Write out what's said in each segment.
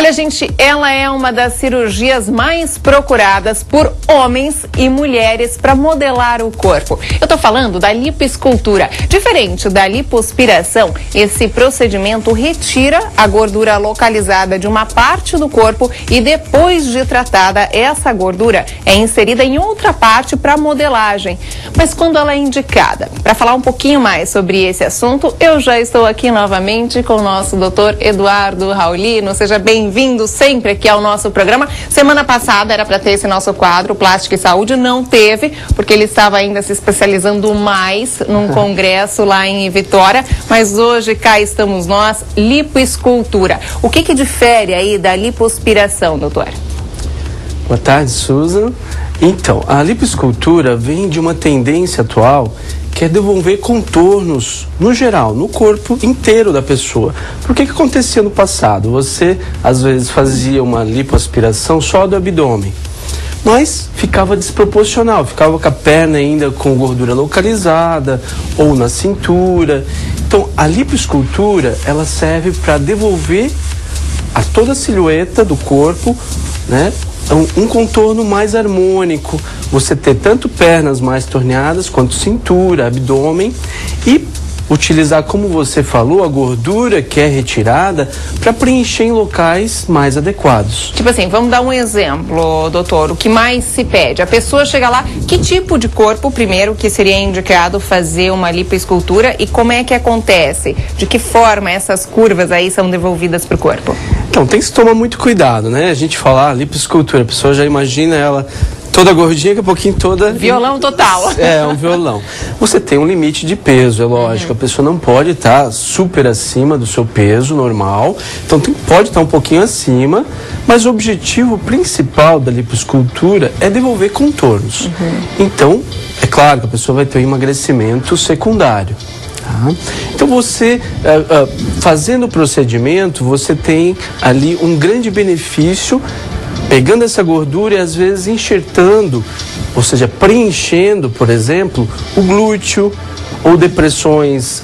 Olha, gente, ela é uma das cirurgias mais procuradas por homens e mulheres para modelar o corpo. Eu tô falando da lipoescultura. Diferente da lipoaspiração, esse procedimento retira a gordura localizada de uma parte do corpo e depois de tratada, essa gordura é inserida em outra parte para modelagem. Mas quando ela é indicada? Para falar um pouquinho mais sobre esse assunto, eu já estou aqui novamente com o nosso doutor Eduardo Raulino. Seja bem-vindo sempre aqui ao nosso programa. Semana passada era para ter esse nosso quadro, Plástica e Saúde, não teve, porque ele estava ainda se especializando mais num congresso lá em Vitória, mas hoje cá estamos nós, lipoescultura. O que difere aí da lipoaspiração, doutor? Boa tarde, Susan. Então, a lipoescultura vem de uma tendência atual que é devolver contornos, no geral, no corpo inteiro da pessoa. Por que acontecia no passado? Você, às vezes, fazia uma lipoaspiração só do abdômen, mas ficava desproporcional, ficava com a perna ainda com gordura localizada ou na cintura. Então, a lipoescultura, ela serve para devolver a toda a silhueta do corpo, né? Um contorno mais harmônico, você ter tanto pernas mais torneadas quanto cintura, abdômen e utilizar, como você falou, a gordura que é retirada para preencher em locais mais adequados. Tipo assim, vamos dar um exemplo, doutor, o que mais se pede? A pessoa chega lá, que tipo de corpo, primeiro, que seria indicado fazer uma lipoescultura e como é que acontece? De que forma essas curvas aí são devolvidas para o corpo? Então, tem que se tomar muito cuidado, né? A gente falar lipoescultura, a pessoa já imagina ela toda gordinha, daqui a pouquinho toda... Violão total. É, um violão. Você tem um limite de peso, é lógico. A pessoa não pode estar super acima do seu peso normal. Então, pode estar um pouquinho acima, mas o objetivo principal da lipoescultura é devolver contornos. Então, é claro que a pessoa vai ter um emagrecimento secundário. Então você, fazendo o procedimento, você tem ali um grande benefício, pegando essa gordura e às vezes enxertando, ou seja, preenchendo, por exemplo, o glúteo, ou depressões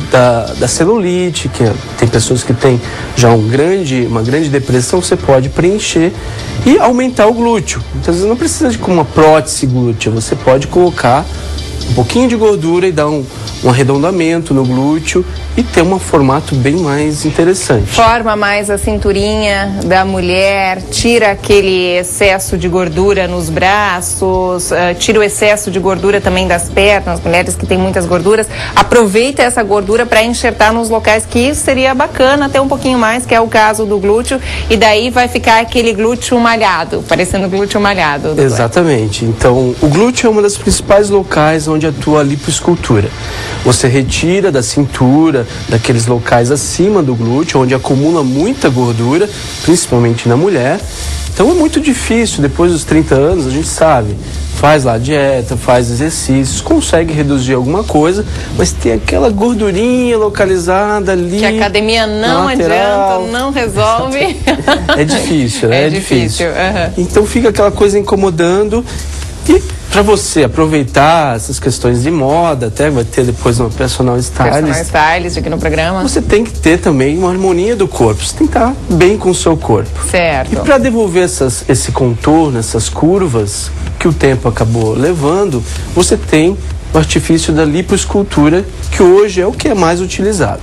da celulite, que tem pessoas que têm já uma grande depressão, você pode preencher e aumentar o glúteo. Então você não precisa de uma prótese glútea, você pode colocar um pouquinho de gordura e dar um arredondamento no glúteo e ter um formato bem mais interessante. Forma mais a cinturinha da mulher, tira aquele excesso de gordura nos braços, tira o excesso de gordura também das pernas, mulheres que têm muitas gorduras, aproveita essa gordura para enxertar nos locais que isso seria bacana, até um pouquinho mais, que é o caso do glúteo, e daí vai ficar aquele glúteo malhado, parecendo glúteo malhado. Doutor. Exatamente. Então, o glúteo é uma das principais locais onde atua a lipoescultura. Você retira da cintura, daqueles locais acima do glúteo, onde acumula muita gordura, principalmente na mulher. Então é muito difícil, depois dos 30 anos, a gente sabe, faz lá dieta, faz exercícios, consegue reduzir alguma coisa, mas tem aquela gordurinha localizada ali. Que a academia não adianta, não resolve. É difícil, né? É difícil. Então fica aquela coisa incomodando. E para você aproveitar essas questões de moda, até vai ter depois uma personal stylist aqui no programa. Você tem que ter também uma harmonia do corpo, você tem que estar bem com o seu corpo. Certo. E para devolver esse contorno, essas curvas que o tempo acabou levando, você tem o artifício da lipoescultura, que hoje é o que é mais utilizado.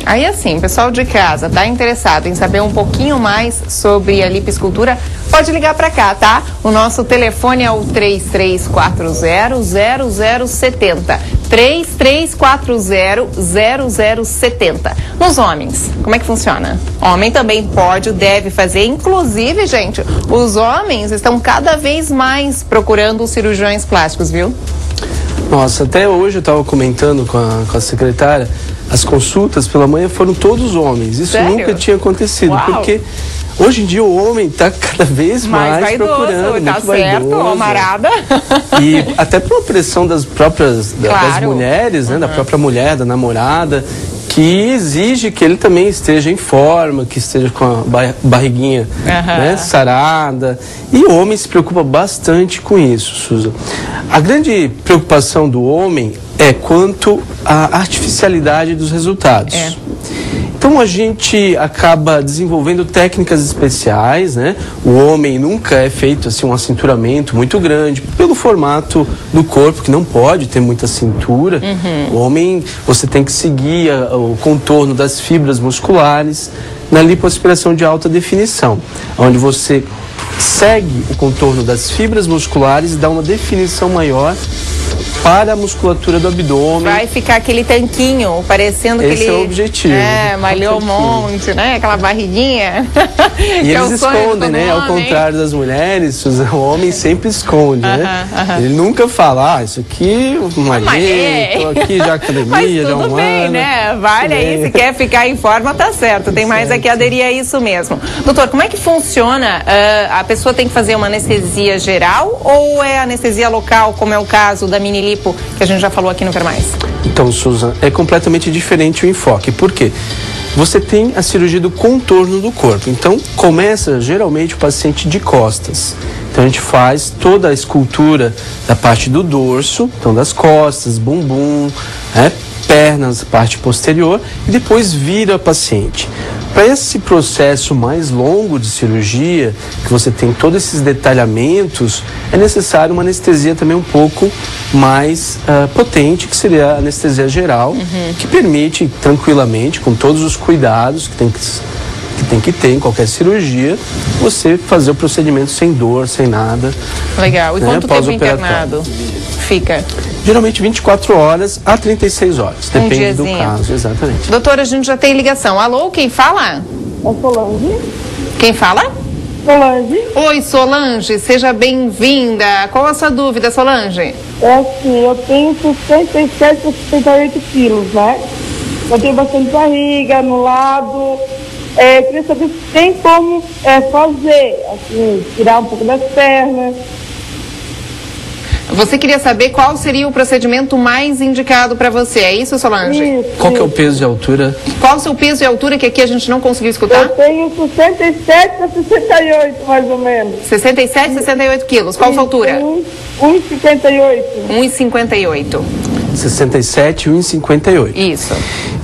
Aí assim, pessoal de casa, tá interessado em saber um pouquinho mais sobre a lipoescultura, pode ligar para cá, tá? O nosso telefone é o 3340-0070. 3340-0070. Nos homens, como é que funciona? Homem também pode, deve fazer. Inclusive, gente, os homens estão cada vez mais procurando os cirurgiões plásticos, viu? Nossa, até hoje eu estava comentando com a secretária, as consultas pela manhã foram todos homens. Isso Sério? Nunca tinha acontecido. Uau. Porque hoje em dia o homem está cada vez mais vaidoso, procurando, tá muito certo, vaidoso. camarada. E até por pressão das próprias das mulheres, né, da própria mulher, da namorada, que exige que ele também esteja em forma, que esteja com a barriguinha né, sarada. E o homem se preocupa bastante com isso, Susan. A grande preocupação do homem é quanto à artificialidade dos resultados. Então, Então a gente acaba desenvolvendo técnicas especiais, né? O homem nunca é feito assim um acinturamento muito grande, pelo formato do corpo, que não pode ter muita cintura. O homem, você tem que seguir o contorno das fibras musculares na lipoaspiração de alta definição, onde você segue o contorno das fibras musculares e dá uma definição maior para a musculatura do abdômen. Vai ficar aquele tanquinho, parecendo que ele... Esse é o objetivo. Malhou um monte, né? Aquela barriguinha. E eles escondem, né? Ao contrário das mulheres, o homem sempre esconde, né? Ele nunca fala, isso aqui, malhei, tô aqui já academia, já tudo bem, né? Vale aí, se quer ficar em forma, tá certo. Tem mais aqui aderir a isso mesmo. Doutor, como é que funciona? A pessoa tem que fazer uma anestesia geral ou é anestesia local, como é o caso da mini lipo, que a gente já falou aqui no Ver Mais? Então, Susan, é completamente diferente o enfoque. Por quê? Você tem a cirurgia do contorno do corpo. Então, começa geralmente o paciente de costas. Então, a gente faz toda a escultura da parte do dorso, então das costas, bumbum, pernas, parte posterior, e depois vira a paciente. Para esse processo mais longo de cirurgia, que você tem todos esses detalhamentos, é necessário uma anestesia também um pouco mais potente, que seria a anestesia geral, que permite tranquilamente, com todos os cuidados que tem que ter em qualquer cirurgia, você fazer o procedimento sem dor, sem nada. Legal. E quanto tempo internado fica? Geralmente 24 horas a 36 horas, depende do caso, exatamente. Doutora, a gente já tem ligação. Alô, quem fala? É Solange. Quem fala? Solange. Oi, Solange, seja bem-vinda. Qual a sua dúvida, Solange? É assim, eu tenho 67 a 68 quilos, né? Eu tenho bastante barriga no lado. Queria saber se tem como fazer, assim, tirar um pouco das pernas. Você queria saber qual seria o procedimento mais indicado para você, é isso, Solange? Isso, qual que é o peso e altura? Qual o seu peso e altura, que aqui a gente não conseguiu escutar? Eu tenho 67 a 68, mais ou menos. 67, 68 quilos. Qual a sua altura? 1,58. 1,58. 67 e 1,58. Isso.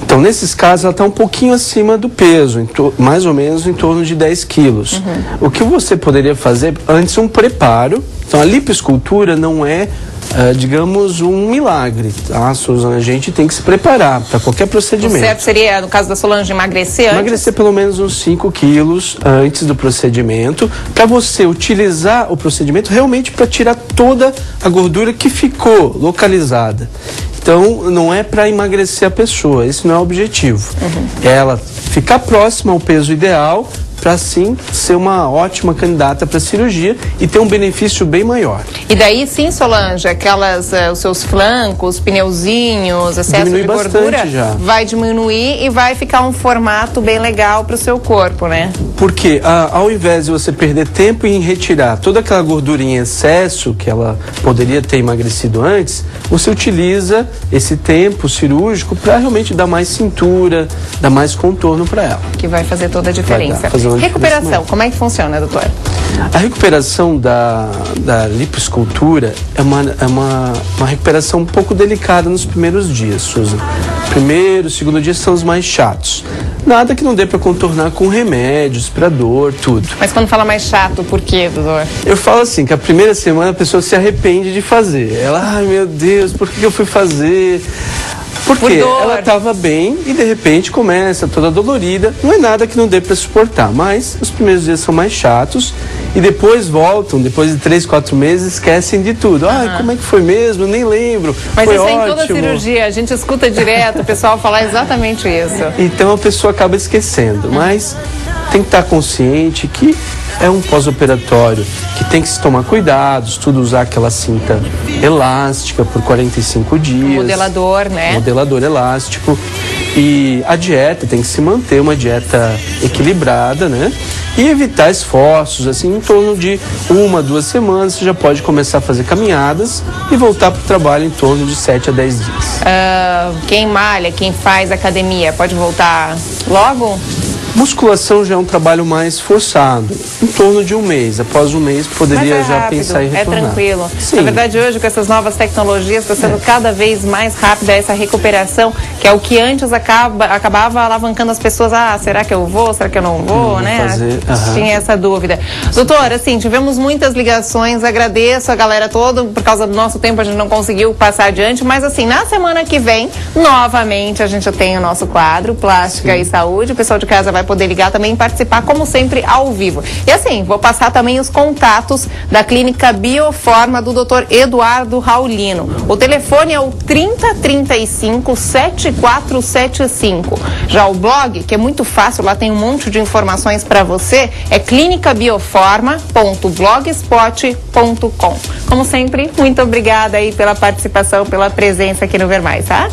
Então, nesses casos, ela está um pouquinho acima do peso, mais ou menos em torno de 10 quilos. O que você poderia fazer antes um preparo. Então, a lipoescultura não é, digamos, um milagre, tá, Suzana? A gente tem que se preparar para qualquer procedimento. O certo seria, no caso da Solange, emagrecer antes? Emagrecer pelo menos uns 5 quilos antes do procedimento, para você utilizar o procedimento realmente para tirar toda a gordura que ficou localizada. Então, não é para emagrecer a pessoa, esse não é o objetivo. É ela ficar próxima ao peso ideal, para sim ser uma ótima candidata para cirurgia e ter um benefício bem maior. E daí sim, Solange, os seus flancos, pneuzinhos, excesso de gordura, vai diminuir e vai ficar um formato bem legal para o seu corpo, né? Porque ao invés de você perder tempo em retirar toda aquela gordura em excesso que ela poderia ter emagrecido antes, você utiliza esse tempo cirúrgico para realmente dar mais cintura, dar mais contorno para ela. Que vai fazer toda a diferença. Recuperação, como é que funciona, doutor? A recuperação da lipoescultura é uma recuperação um pouco delicada nos primeiros dias, Susan. Primeiro, segundo dia são os mais chatos. Nada que não dê para contornar com remédios, para dor, tudo. Mas quando fala mais chato, por quê, doutor? Eu falo assim, que a primeira semana a pessoa se arrepende de fazer. Ela, ai meu Deus, por que eu fui fazer? Porque ela estava bem e de repente começa toda dolorida. Não é nada que não dê para suportar, mas os primeiros dias são mais chatos e depois voltam, depois de 3, 4 meses, esquecem de tudo. Ah, como é que foi mesmo? Eu nem lembro. Mas foi isso é ótimo. Em toda cirurgia, a gente escuta direto o pessoal falar exatamente isso. Então a pessoa acaba esquecendo, mas tem que estar consciente que é um pós-operatório que tem que se tomar cuidados, tudo usar aquela cinta elástica por 45 dias. Modelador, né? Modelador elástico. E a dieta tem que se manter uma dieta equilibrada, né? E evitar esforços, assim, em torno de 1, 2 semanas você já pode começar a fazer caminhadas e voltar para o trabalho em torno de 7 a 10 dias. Quem malha, quem faz academia, pode voltar logo? Musculação já é um trabalho mais forçado, em torno de um mês. Após um mês, poderia já pensar em retornar. É tranquilo. Sim. Na verdade, hoje, com essas novas tecnologias, está sendo cada vez mais rápida essa recuperação, que é o que antes acabava alavancando as pessoas. Ah, será que eu vou? Será que eu não vou? Né? Tinha essa dúvida. Doutor, assim, tivemos muitas ligações, agradeço a galera toda, por causa do nosso tempo a gente não conseguiu passar adiante, mas assim, na semana que vem, novamente, a gente tem o nosso quadro, Plástica e Saúde. O pessoal de casa vai poder ligar também e participar, como sempre, ao vivo. E assim, vou passar também os contatos da Clínica Bioforma do Dr. Eduardo Raulino. O telefone é o 3035-7475. Já o blog, que é muito fácil, lá tem um monte de informações para você, é clinicabioforma.blogspot.com. Como sempre, muito obrigada aí pela participação, pela presença aqui no Ver Mais, tá?